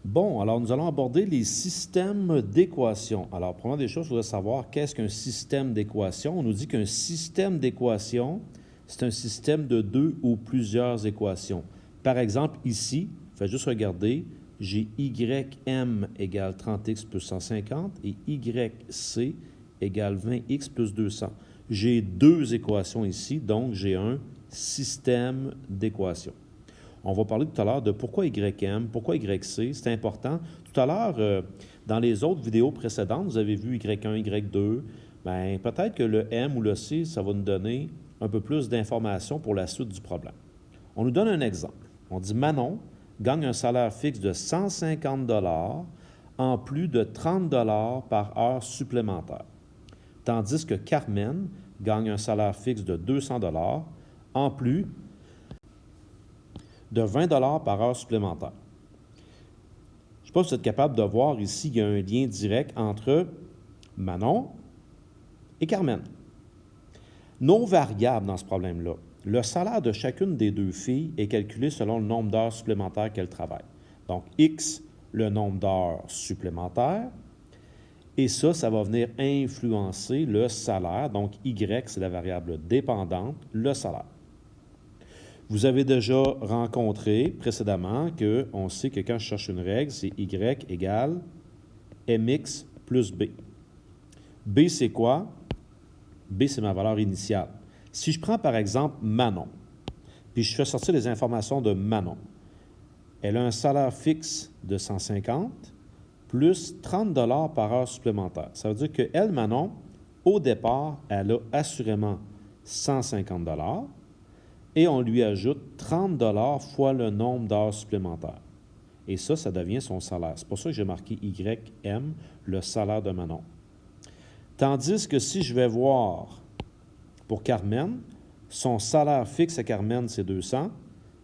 Bon, alors nous allons aborder les systèmes d'équations. Alors, première des choses, je voudrais savoir qu'est-ce qu'un système d'équations. On nous dit qu'un système d'équations, c'est un système de deux ou plusieurs équations. Par exemple, ici, faites juste regarder, j'ai ym égale 30x plus 150 et yc égale 20x plus 200. J'ai deux équations ici, donc j'ai un système d'équations. On va parler tout à l'heure de pourquoi YM, pourquoi YC, c'est important. Tout à l'heure, dans les autres vidéos précédentes, vous avez vu Y1, Y2. Bien, peut-être que le M ou le C, ça va nous donner un peu plus d'informations pour la suite du problème. On nous donne un exemple. On dit Manon gagne un salaire fixe de 150 en plus de 30 par heure supplémentaire, tandis que Carmen gagne un salaire fixe de 200 en plus de 20 par heure supplémentaire. Je ne sais pas si vous êtes capable de voir ici, il y a un lien direct entre Manon et Carmen. Nos variables dans ce problème-là, le salaire de chacune des deux filles est calculé selon le nombre d'heures supplémentaires qu'elles travaillent. Donc, X, le nombre d'heures supplémentaires, et ça va venir influencer le salaire. Donc, Y, c'est la variable dépendante, le salaire. Vous avez déjà rencontré précédemment qu'on sait que quand je cherche une règle, c'est Y égale MX plus B. B, c'est quoi? B, c'est ma valeur initiale. Si je prends par exemple Manon, puis je fais sortir les informations de Manon, elle a un salaire fixe de 150 plus 30 par heure supplémentaire. Ça veut dire qu'elle, Manon, au départ, elle a assurément 150 et on lui ajoute 30 fois le nombre d'heures supplémentaires. Et ça devient son salaire. C'est pour ça que j'ai marqué YM, le salaire de Manon. Tandis que si je vais voir pour Carmen, son salaire fixe à Carmen, c'est 200,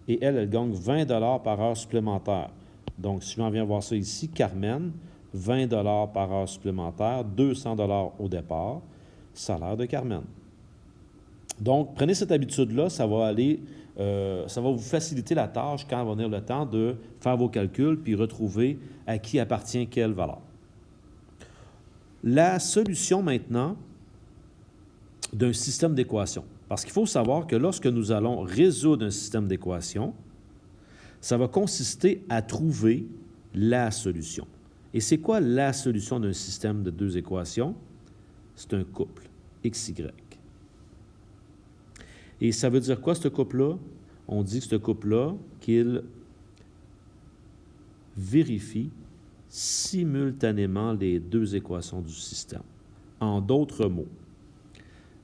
et elle gagne 20 par heure supplémentaire. Donc, si j'en viens voir ça ici, Carmen, 20 par heure supplémentaire, 200 au départ, salaire de Carmen. Donc, prenez cette habitude-là, ça va vous faciliter la tâche quand va venir le temps de faire vos calculs puis retrouver à qui appartient quelle valeur. La solution maintenant d'un système d'équations. Parce qu'il faut savoir que lorsque nous allons résoudre un système d'équations, ça va consister à trouver la solution. Et c'est quoi la solution d'un système de deux équations? C'est un couple, XY. Et ça veut dire quoi, ce couple-là? On dit que ce couple-là, qu'il vérifie simultanément les deux équations du système. En d'autres mots,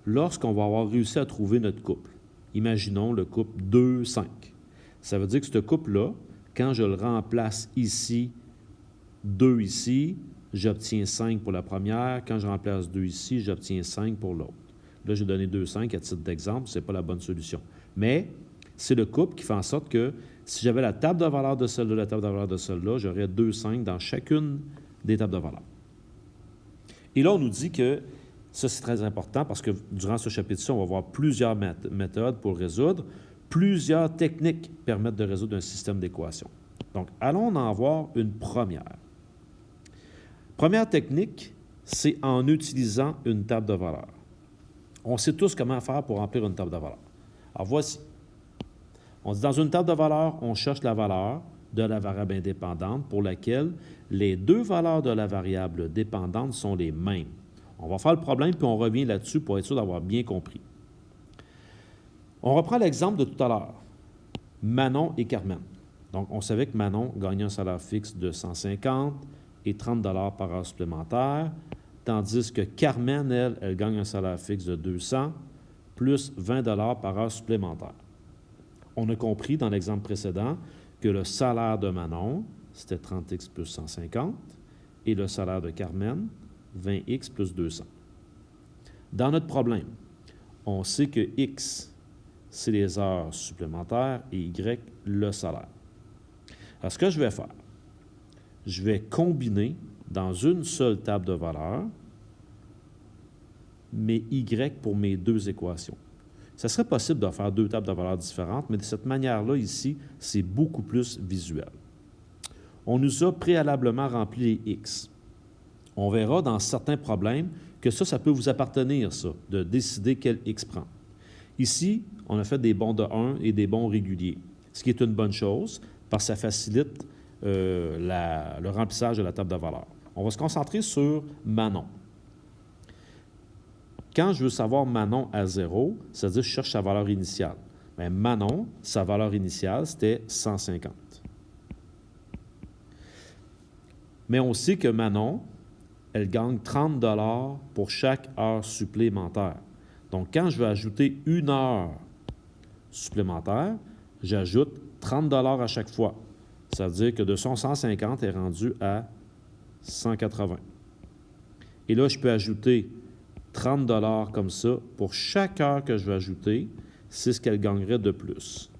lorsqu'on va avoir réussi à trouver notre couple, imaginons le couple 2-5, ça veut dire que ce couple-là, quand je le remplace ici, 2 ici, j'obtiens 5 pour la première. Quand je remplace 2 ici, j'obtiens 5 pour l'autre. Là, j'ai donné 2,5 à titre d'exemple, ce n'est pas la bonne solution. Mais c'est le couple qui fait en sorte que si j'avais la table de valeur de celle-là, la table de valeur de celle-là, j'aurais 2,5 dans chacune des tables de valeur. Et là, on nous dit que ça, c'est très important parce que durant ce chapitre-ci, on va voir plusieurs méthodes pour résoudre. Plusieurs techniques permettent de résoudre un système d'équations. Donc, allons en voir une première. Première technique, c'est en utilisant une table de valeur. On sait tous comment faire pour remplir une table de valeur. Alors, voici. On dit dans une table de valeur, on cherche la valeur de la variable indépendante pour laquelle les deux valeurs de la variable dépendante sont les mêmes. On va faire le problème, puis on revient là-dessus pour être sûr d'avoir bien compris. On reprend l'exemple de tout à l'heure. Manon et Carmen. Donc, on savait que Manon gagnait un salaire fixe de 150 et 30 par heure supplémentaire, tandis que Carmen, elle gagne un salaire fixe de 200 plus 20 par heure supplémentaire. On a compris dans l'exemple précédent que le salaire de Manon, c'était 30x plus 150, et le salaire de Carmen, 20x plus 200. Dans notre problème, on sait que X, c'est les heures supplémentaires et Y, le salaire. Alors, ce que je vais faire, je vais combiner dans une seule table de valeurs mes Y pour mes deux équations. Ça serait possible de faire deux tables de valeurs différentes, mais de cette manière-là, ici, c'est beaucoup plus visuel. on nous a préalablement rempli les X. On verra dans certains problèmes que ça peut vous appartenir, ça, de décider quel X prendre. Ici, on a fait des bons de 1 et des bons réguliers, ce qui est une bonne chose parce que ça facilite le remplissage de la table de valeurs. On va se concentrer sur Manon. Quand je veux savoir Manon à 0, c'est-à-dire que je cherche sa valeur initiale. Bien, Manon, sa valeur initiale, c'était 150. Mais on sait que Manon, elle gagne 30 $ pour chaque heure supplémentaire. Donc, quand je veux ajouter une heure supplémentaire, j'ajoute 30 $ à chaque fois. Ça veut dire que de son 150 est rendu à 180. Et là, je peux ajouter 30 $ comme ça pour chaque heure que je veux ajouter, c'est ce qu'elle gagnerait de plus.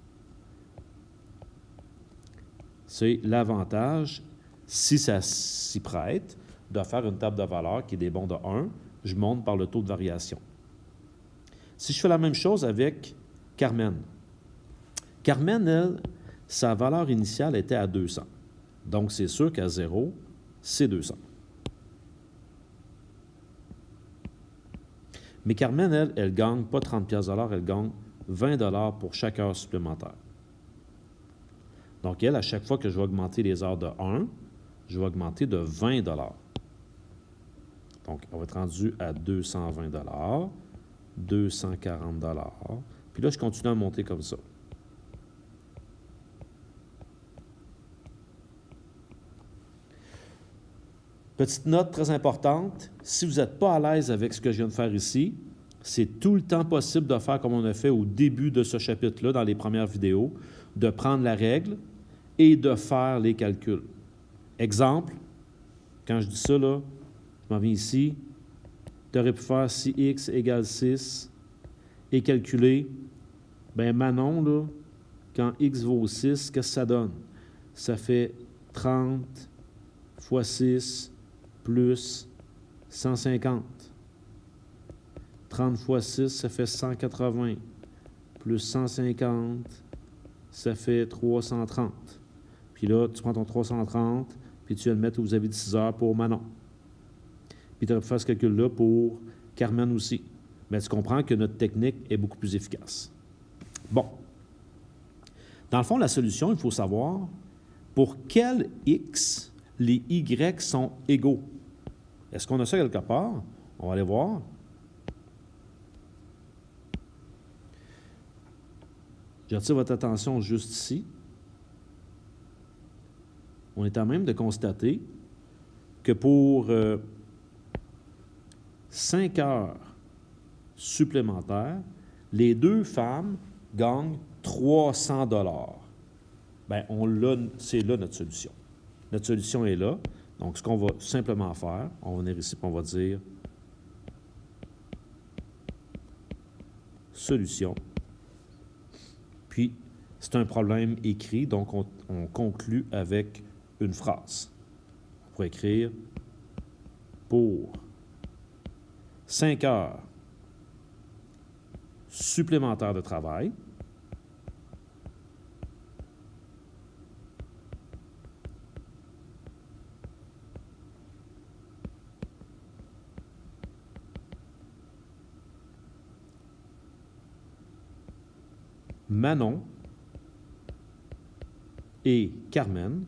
C'est l'avantage, si ça s'y prête, de faire une table de valeurs qui est des bons de 1, je monte par le taux de variation. Si je fais la même chose avec Carmen. Carmen, elle, sa valeur initiale était à 200. Donc, c'est sûr qu'à 0, c'est 200. Mais Carmen, elle ne gagne pas 30 $, elle gagne 20 $ pour chaque heure supplémentaire. Donc, elle, à chaque fois que je vais augmenter les heures de 1, je vais augmenter de 20 $. Donc, on va être rendu à 220 $, 240 $. Puis là, je continue à monter comme ça. Petite note très importante, si vous n'êtes pas à l'aise avec ce que je viens de faire ici, c'est tout le temps possible de faire comme on a fait au début de ce chapitre-là, dans les premières vidéos, de prendre la règle et de faire les calculs. Exemple, quand je dis ça, là, je m'en viens ici, tu aurais pu faire si x égale 6 et calculer, bien Manon, là, quand x vaut 6, qu'est-ce que ça donne? Ça fait 30 fois 6 plus 150. 30 fois 6, ça fait 180. Plus 150, ça fait 330. Puis là, tu prends ton 330, puis tu vas le mettre où vous avez 6 heures pour Manon. Puis tu aurais pu faire ce calcul-là pour Carmen aussi. Mais tu comprends que notre technique est beaucoup plus efficace. Bon. Dans le fond, la solution, il faut savoir pour quel X les Y sont égaux. Est-ce qu'on a ça quelque part? On va aller voir. J'attire votre attention juste ici. On est à même de constater que pour 5 heures supplémentaires, les deux femmes gagnent 300 $. Bien, c'est là notre solution. Notre solution est là. Donc, ce qu'on va simplement faire, on va venir ici et on va dire solution. Puis, c'est un problème écrit, donc on conclut avec une phrase. On pourrait écrire pour 5 heures supplémentaires de travail, Manon et Carmen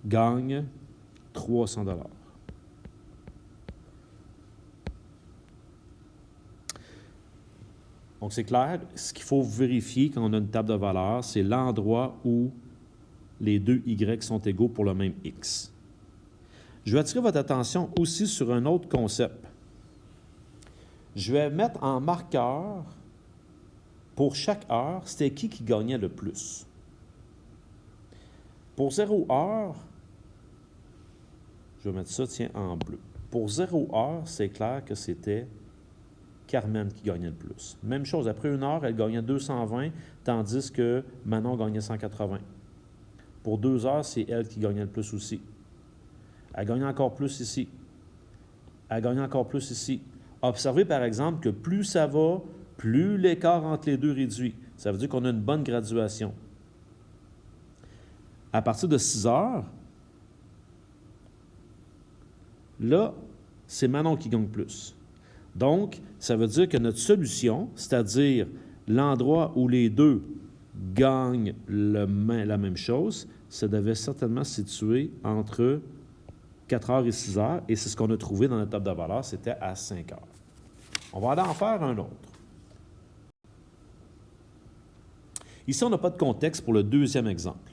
gagnent 300 $. Donc, c'est clair, ce qu'il faut vérifier quand on a une table de valeurs, c'est l'endroit où les deux Y sont égaux pour le même X. Je vais attirer votre attention aussi sur un autre concept. Je vais mettre en marqueur, pour chaque heure, c'était qui gagnait le plus. Pour 0 heure, je vais mettre ça, tiens, en bleu. Pour 0 heure, c'est clair que c'était Carmen qui gagnait le plus. Même chose, après 1 heure, elle gagnait 220, tandis que Manon gagnait 180. Pour 2 heures, c'est elle qui gagnait le plus aussi. Elle gagnait encore plus ici. Elle gagnait encore plus ici. Observez, par exemple, que plus ça va, plus l'écart entre les deux réduit. Ça veut dire qu'on a une bonne graduation. À partir de 6 heures, là, c'est Manon qui gagne plus. Donc, ça veut dire que notre solution, c'est-à-dire l'endroit où les deux gagnent la même chose, ça devait certainement se situer entre 4 heures et 6 heures, et c'est ce qu'on a trouvé dans notre table de valeur, c'était à 5 heures. On va aller en faire un autre. Ici, on n'a pas de contexte pour le deuxième exemple,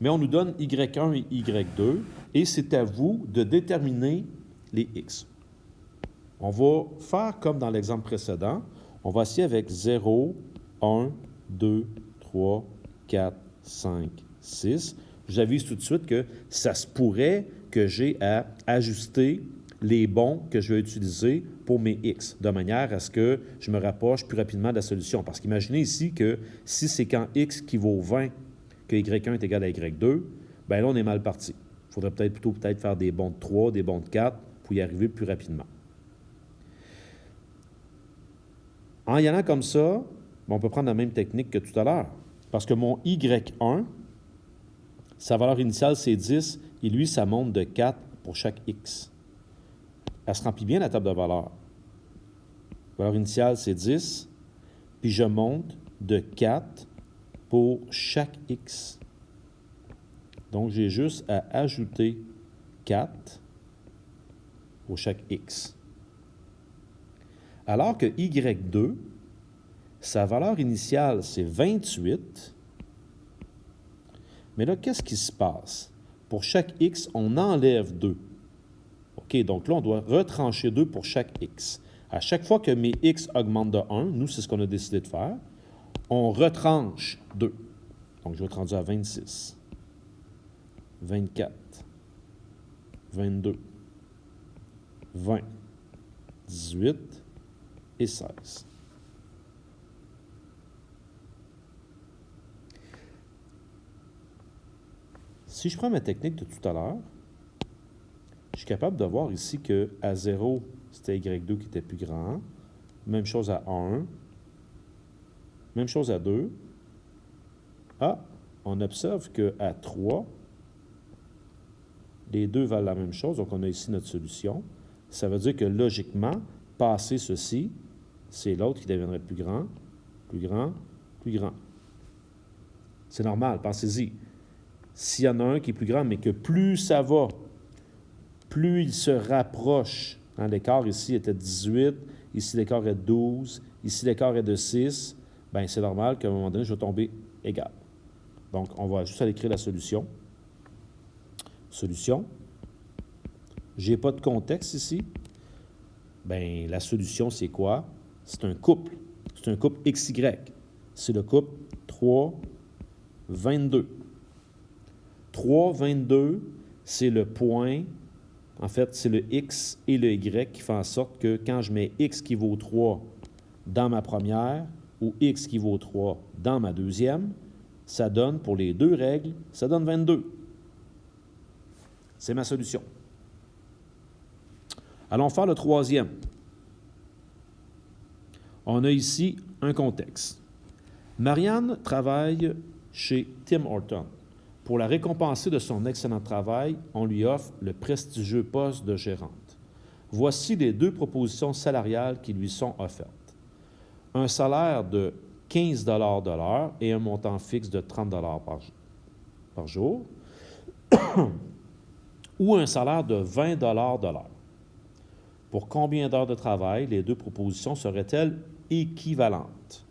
mais on nous donne Y1 et Y2, et c'est à vous de déterminer les X. On va faire comme dans l'exemple précédent. On va essayer avec 0, 1, 2, 3, 4, 5, 6. Je vous avise tout de suite que ça se pourrait que j'ai à ajuster les bons que je vais utiliser pour mes X, de manière à ce que je me rapproche plus rapidement de la solution. Parce qu'imaginez ici que si c'est quand X qui vaut 20 que Y1 est égal à Y2, bien là, on est mal parti. Il faudrait plutôt faire des bons de 3, des bons de 4 pour y arriver plus rapidement. En y allant comme ça, on peut prendre la même technique que tout à l'heure. Parce que mon Y1, sa valeur initiale, c'est 10, et lui, ça monte de 4 pour chaque X. Elle se remplit bien, la table de valeurs. La valeur initiale, c'est 10, puis je monte de 4 pour chaque X. Donc, j'ai juste à ajouter 4 pour chaque X. Alors que Y2, sa valeur initiale, c'est 28. Mais là, qu'est-ce qui se passe? Pour chaque X, on enlève 2. OK, donc là, on doit retrancher 2 pour chaque X. À chaque fois que mes X augmentent de 1, nous, c'est ce qu'on a décidé de faire, on retranche 2. Donc, je vais être rendu à 26, 24, 22, 20, 18 et 16. Si je prends ma technique de tout à l'heure, je suis capable de voir ici qu'à 0, c'était Y2 qui était plus grand. Même chose à 1. Même chose à 2. Ah, on observe qu'à 3, les deux valent la même chose, donc on a ici notre solution. Ça veut dire que logiquement, passer ceci, c'est l'autre qui deviendrait plus grand, plus grand, plus grand. C'est normal, pensez-y. S'il y en a un qui est plus grand, mais que plus ça va, plus il se rapproche. Hein, l'écart ici était 18, ici l'écart est 12, ici l'écart est de 6, bien c'est normal qu'à un moment donné, je vais tomber égal. Donc, on va juste aller écrire la solution. Solution. Je n'ai pas de contexte ici. Bien, la solution, c'est quoi? C'est un couple. C'est un couple XY. C'est le couple 3, 22. 3, 22, c'est le point, en fait, c'est le X et le Y qui font en sorte que quand je mets X qui vaut 3 dans ma première ou X qui vaut 3 dans ma deuxième, ça donne, pour les deux règles, ça donne 22. C'est ma solution. Allons faire le troisième. On a ici un contexte. Marianne travaille chez Tim Hortons. Pour la récompenser de son excellent travail, on lui offre le prestigieux poste de gérante. Voici les deux propositions salariales qui lui sont offertes. Un salaire de 15 de l'heure et un montant fixe de 30 par jour, ou un salaire de 20 de l'heure. Pour combien d'heures de travail les deux propositions seraient-elles équivalentes?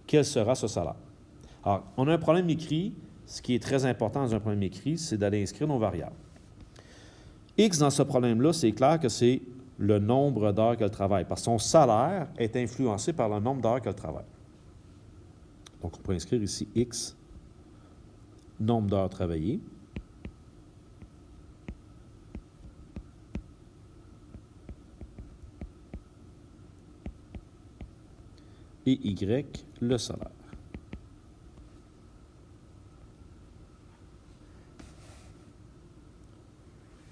Quel sera ce salaire? Alors, on a un problème écrit. Ce qui est très important dans un problème écrit, c'est d'aller inscrire nos variables. X, dans ce problème-là, c'est clair que c'est le nombre d'heures qu'elle travaille, parce que son salaire est influencé par le nombre d'heures qu'elle travaille. Donc, on peut inscrire ici X, nombre d'heures travaillées, et Y, le salaire.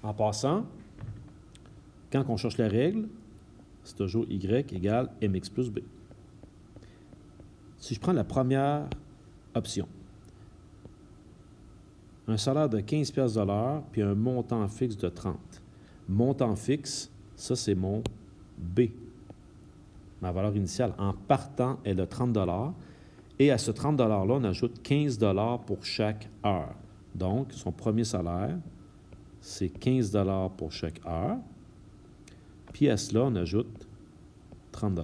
En passant, quand on cherche la règle, c'est toujours Y égale MX plus B. Si je prends la première option, un salaire de 15 piastres de l'heure, puis un montant fixe de 30. Montant fixe, ça, c'est mon B. Ma valeur initiale, en partant, est de 30 $. Et à ce 30 $-là, on ajoute 15 $ pour chaque heure. Donc, son premier salaire, c'est 15 $ pour chaque heure. Puis à cela, on ajoute 30 $.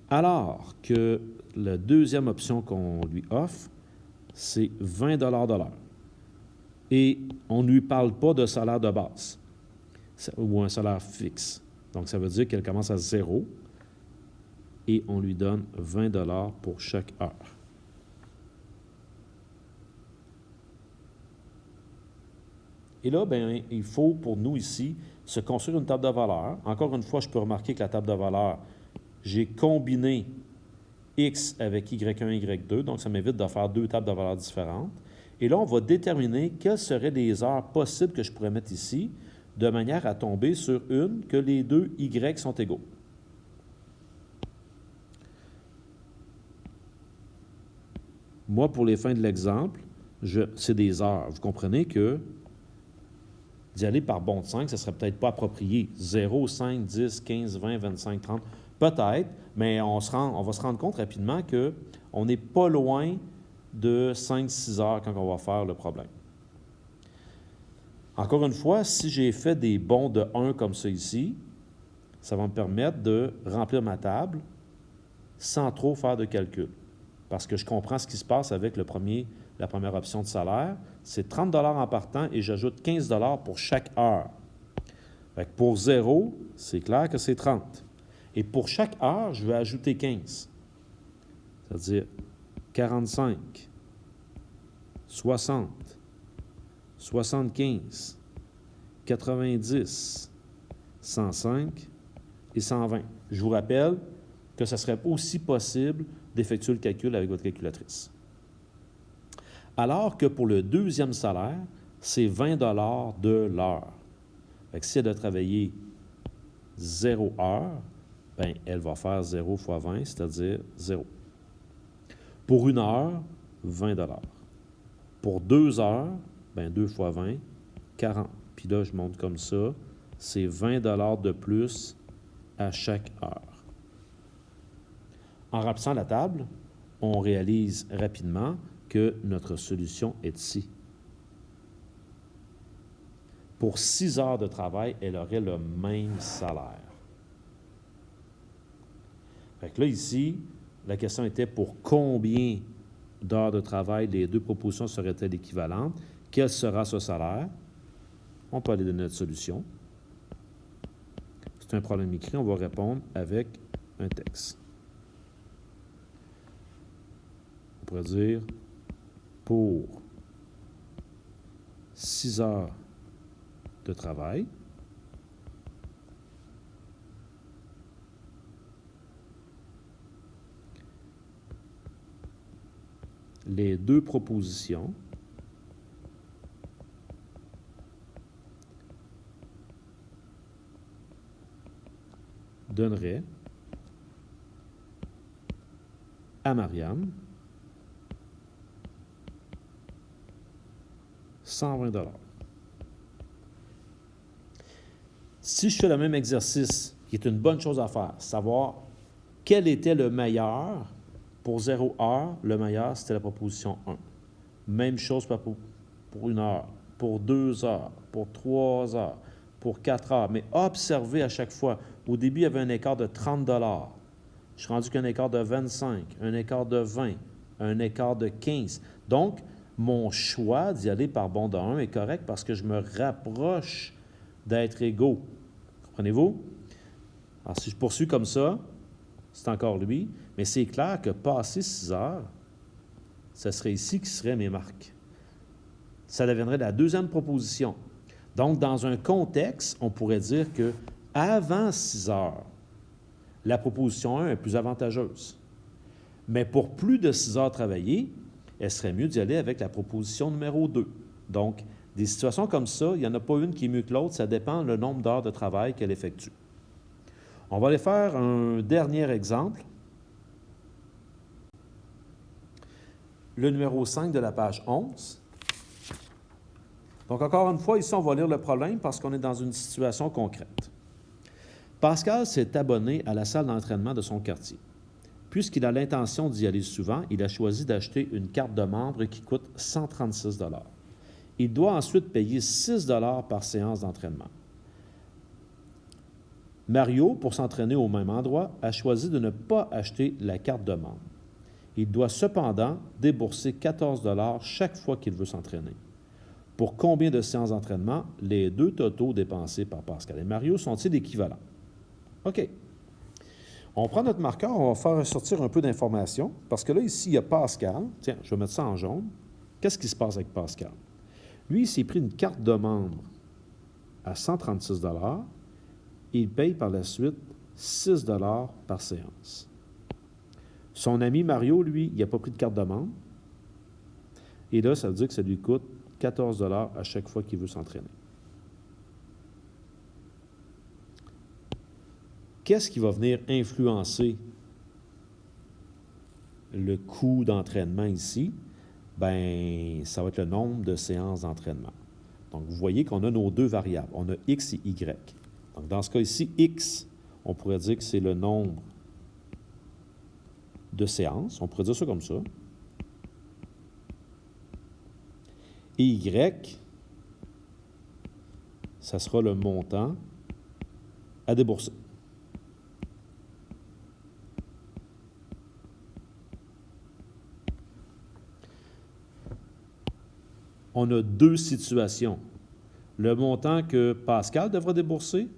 Alors que la deuxième option qu'on lui offre, c'est 20 $ de l'heure. Et on ne lui parle pas de salaire de base ou un salaire fixe. Donc, ça veut dire qu'elle commence à 0 et on lui donne 20 $ pour chaque heure. Et là, bien, il faut pour nous ici se construire une table de valeurs. Encore une fois, je peux remarquer que la table de valeurs, j'ai combiné X avec Y1, Y2, donc ça m'évite de faire deux tables de valeurs différentes. Et là, on va déterminer quelles seraient les heures possibles que je pourrais mettre ici, de manière à tomber sur une que les deux Y sont égaux. Moi, pour les fins de l'exemple, c'est des heures. Vous comprenez que d'y aller par bond de 5, ce ne serait peut-être pas approprié. 0, 5, 10, 15, 20, 25, 30, peut-être, mais on va se rendre compte rapidement qu'on n'est pas loin de 5-6 heures quand on va faire le problème. Encore une fois, si j'ai fait des bonds de 1 comme ça ici, ça va me permettre de remplir ma table sans trop faire de calcul. Parce que je comprends ce qui se passe avec la première option de salaire. C'est 30 $ en partant et j'ajoute 15 $ pour chaque heure. Fait que pour 0, c'est clair que c'est 30. Et pour chaque heure, je vais ajouter 15. C'est-à-dire 45, 60, 75, 90, 105 et 120. Je vous rappelle que ce serait aussi possible d'effectuer le calcul avec votre calculatrice. Alors que pour le deuxième salaire, c'est 20 $ de l'heure. Fait que si elle a travaillé 0 heure, bien, elle va faire 0 fois 20, c'est-à-dire 0. Pour une heure, 20 $. Pour 2 heures, bien, 2 fois 20, 40. Puis là, je monte comme ça, c'est 20 $ de plus à chaque heure. En rapetissant la table, on réalise rapidement que notre solution est ici. Pour 6 heures de travail, elle aurait le même salaire. Fait que là, ici, la question était pour combien d'heures de travail les deux propositions seraient-elles équivalentes? Quel sera ce salaire? On peut aller donner notre solution. C'est un problème écrit, on va répondre avec un texte. On pourrait dire pour 6 heures de travail, les deux propositions donneraient à Marianne 120 $. Si je fais le même exercice, qui est une bonne chose à faire, savoir quel était le meilleur pour 0 heure, le meilleur, c'était la proposition 1. Même chose pour 1 heure, pour 2 heures, pour 3 heures, pour 4 heures. Mais observez à chaque fois. Au début, il y avait un écart de 30 $. Je suis rendu qu'un écart de 25, un écart de 20, un écart de 15. Donc, mon choix d'y aller par bond de 1 est correct parce que je me rapproche d'être égaux. Comprenez-vous? Alors, si je poursuis comme ça, c'est encore lui, mais c'est clair que passé 6 heures, ce serait ici qui seraient mes marques. Ça deviendrait la deuxième proposition. Donc, dans un contexte, on pourrait dire que avant 6 heures, la proposition 1 est plus avantageuse. Mais pour plus de 6 heures travaillées, elle serait mieux d'y aller avec la proposition numéro 2. Donc, des situations comme ça, il n'y en a pas une qui est mieux que l'autre, ça dépend du nombre d'heures de travail qu'elle effectue. On va aller faire un dernier exemple. Le numéro 5 de la page 11. Donc, encore une fois, ici, on va lire le problème parce qu'on est dans une situation concrète. Pascal s'est abonné à la salle d'entraînement de son quartier. Puisqu'il a l'intention d'y aller souvent, il a choisi d'acheter une carte de membre qui coûte 136 $. Il doit ensuite payer 6 $ par séance d'entraînement. Mario, pour s'entraîner au même endroit, a choisi de ne pas acheter la carte de membre. Il doit cependant débourser 14 $ chaque fois qu'il veut s'entraîner. Pour combien de séances d'entraînement les deux totaux dépensés par Pascal et Mario sont-ils équivalents? OK. On prend notre marqueur, on va faire ressortir un peu d'informations, parce que là, ici, il y a Pascal. Tiens, je vais mettre ça en jaune. Qu'est-ce qui se passe avec Pascal? Lui, il s'est pris une carte de membre à 136 $. Il paye par la suite 6 $ par séance. Son ami Mario, lui, il n'a pas pris de carte de membre. Et là, ça veut dire que ça lui coûte 14 $ à chaque fois qu'il veut s'entraîner. Qu'est-ce qui va venir influencer le coût d'entraînement ici? Bien, ça va être le nombre de séances d'entraînement. Donc, vous voyez qu'on a nos deux variables. On a X et Y. Donc, dans ce cas ici, X, on pourrait dire que c'est le nombre de séances. On pourrait dire ça comme ça. Et Y, ça sera le montant à débourser. On a deux situations. Le montant que Pascal devra débourser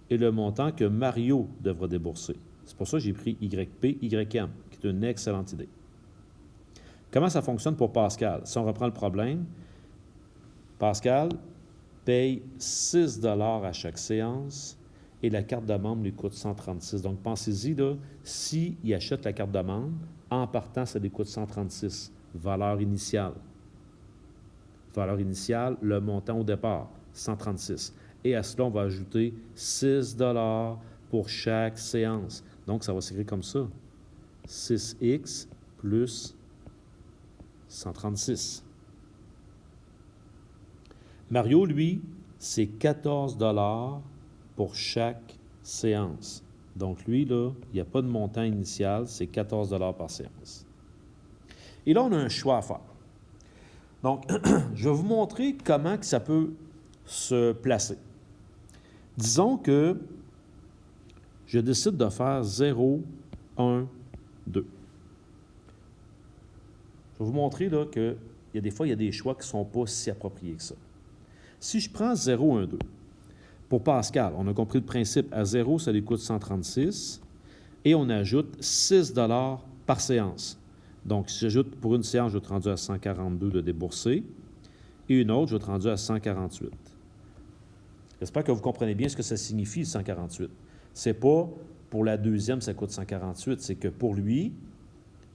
et le montant que Mario devra débourser. C'est pour ça que j'ai pris YP, YM, qui est une excellente idée. Comment ça fonctionne pour Pascal? Si on reprend le problème, Pascal paye 6 $ à chaque séance et la carte de membre lui coûte 136. Donc, pensez-y, là, s'il achète la carte de membre, en partant, ça lui coûte 136, valeur initiale. Valeur initiale, le montant au départ, 136. Et à cela, on va ajouter 6 $ pour chaque séance. Donc, ça va s'écrire comme ça. 6X plus 136. Mario, lui, c'est 14 $ pour chaque séance. Donc, lui, là, il n'y a pas de montant initial, c'est 14 $ par séance. Et là, on a un choix à faire. Donc, je vais vous montrer comment que ça peut se placer. Disons que je décide de faire 0, 1, 2. Je vais vous montrer là, que des fois, il y a des choix qui ne sont pas si appropriés que ça. Si je prends 0, 1, 2, pour Pascal, on a compris le principe. À 0, ça lui coûte 136 et on ajoute 6 $ par séance. Donc, si j'ajoute pour une séance, je vais être rendu à 142 de débourser et une autre, je vais être rendu à 148. J'espère que vous comprenez bien ce que ça signifie, 148. C'est pas pour la deuxième, ça coûte 148, c'est que pour lui,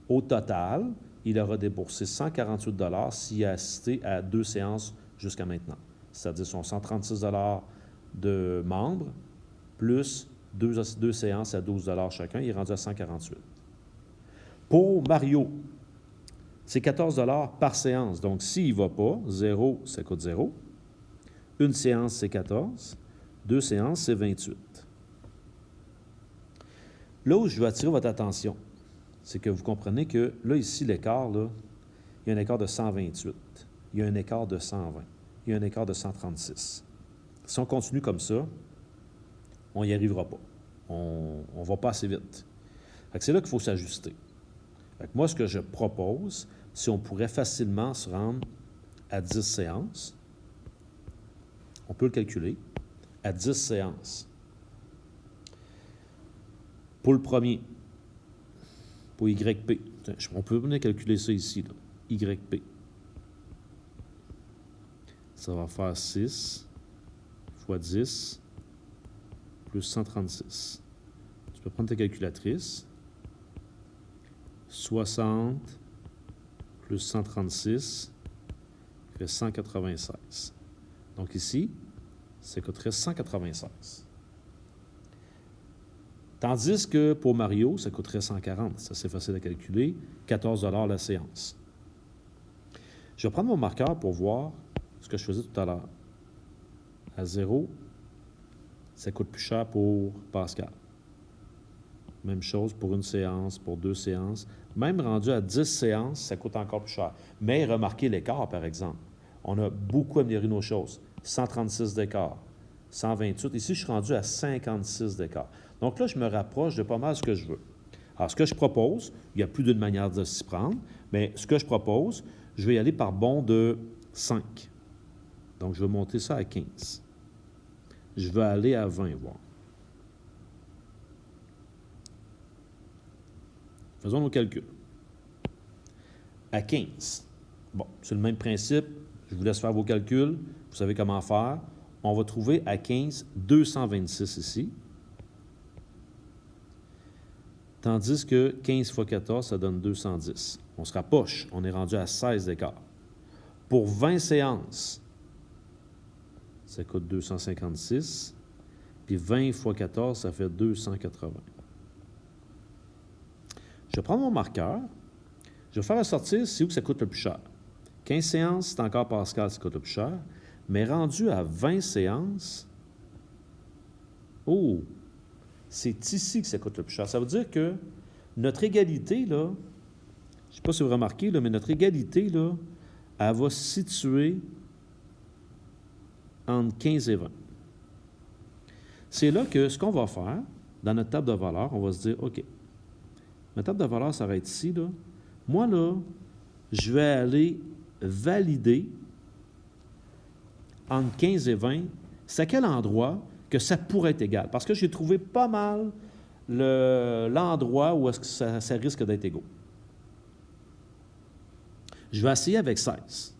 au total, il aura déboursé 148 $ s'il a assisté à 2 séances jusqu'à maintenant. C'est-à-dire son 136 $ de membres plus 2 séances à 12 $ chacun, il est rendu à 148. Pour Mario, c'est 14 $ par séance. Donc, s'il ne va pas, 0, ça coûte 0. Une séance, c'est 14. 2 séances, c'est 28. Là où je veux attirer votre attention, c'est que vous comprenez que là, ici, l'écart, là, il y a un écart de 128. Il y a un écart de 120. Il y a un écart de 136. Si on continue comme ça, on n'y arrivera pas. On ne va pas assez vite. C'est là qu'il faut s'ajuster. Moi, ce que je propose, si on pourrait facilement se rendre à 10 séances, on peut le calculer, à 10 séances. Pour le premier, pour YP, on peut venir calculer ça ici, là, YP. Ça va faire 6 fois 10 plus 136. Tu peux prendre ta calculatrice. 60 plus 136 fait 196. Donc ici, ça coûterait 196. Tandis que pour Mario, ça coûterait 140. Ça, c'est facile à calculer. 14 $ la séance. Je vais prendre mon marqueur pour voir ce que je faisais tout à l'heure. À 0, ça coûte plus cher pour Pascal. Même chose pour une séance, pour 2 séances. Même rendu à 10 séances, ça coûte encore plus cher. Mais remarquez l'écart, par exemple. On a beaucoup amélioré nos choses. 136 d'écart, 128. Ici, je suis rendu à 56 d'écart. Donc là, je me rapproche de pas mal ce que je veux. Alors, ce que je propose, il y a plus d'une manière de s'y prendre, mais ce que je propose, je vais y aller par bond de 5. Donc, je vais monter ça à 15. Je vais aller à 20, voir. Faisons nos calculs. À 15. Bon, c'est le même principe. Je vous laisse faire vos calculs. Vous savez comment faire. On va trouver à 15, 226 ici. Tandis que 15 fois 14, ça donne 210. On se rapproche. On est rendu à 16 d'écart. Pour 20 séances, ça coûte 256. Puis 20 fois 14, ça fait 280. Je vais prendre mon marqueur. Je vais faire ressortir c'est où que ça coûte le plus cher. 15 séances, c'est encore Pascal, ça coûte le plus cher. Mais rendu à 20 séances, oh, c'est ici que ça coûte le plus cher. Ça veut dire que notre égalité, là, je ne sais pas si vous remarquez, là, mais notre égalité, là, elle va se situer entre 15 et 20. C'est là que ce qu'on va faire, dans notre table de valeur, on va se dire, OK, ma table de valeur s'arrête ici, là. Moi, là, je vais aller valider entre 15 et 20, c'est à quel endroit que ça pourrait être égal. Parce que j'ai trouvé pas mal l'endroit où est-ce que ça risque d'être égaux. Je vais essayer avec 16.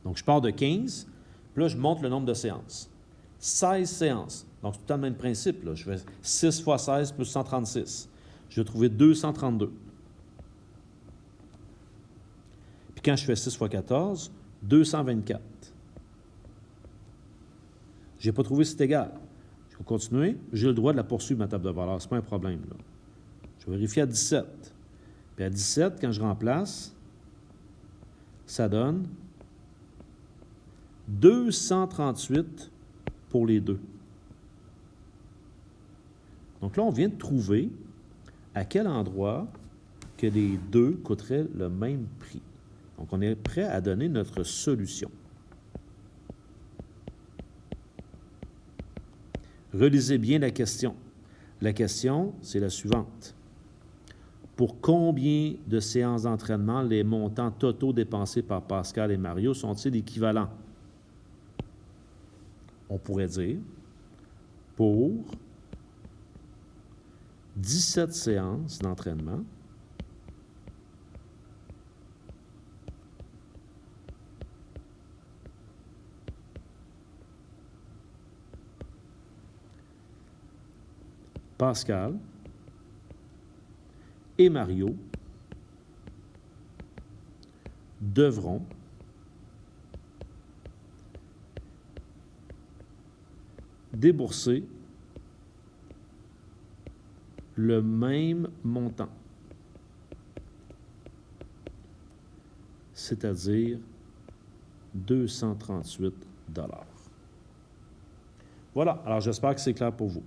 Donc, je pars de 15, puis là, je monte le nombre de séances. 16 séances. Donc, c'est tout le temps le même principe, là. Je fais 6 fois 16 plus 136. Je vais trouver 232. Puis quand je fais 6 fois 14, 224. Je n'ai pas trouvé si c'est égal. Je vais continuer. J'ai le droit de la poursuivre, ma table de valeur. Ce n'est pas un problème, là. Je vais vérifier à 17. Puis à 17, quand je remplace, ça donne 238 pour les deux. Donc là, on vient de trouver à quel endroit que les deux coûteraient le même prix. Donc, on est prêt à donner notre solution. Relisez bien la question. La question, c'est la suivante. Pour combien de séances d'entraînement les montants totaux dépensés par Pascal et Mario sont-ils équivalents? On pourrait dire pour 17 séances d'entraînement, Pascal et Mario devront débourser le même montant, c'est-à-dire 238 $. Voilà, alors j'espère que c'est clair pour vous.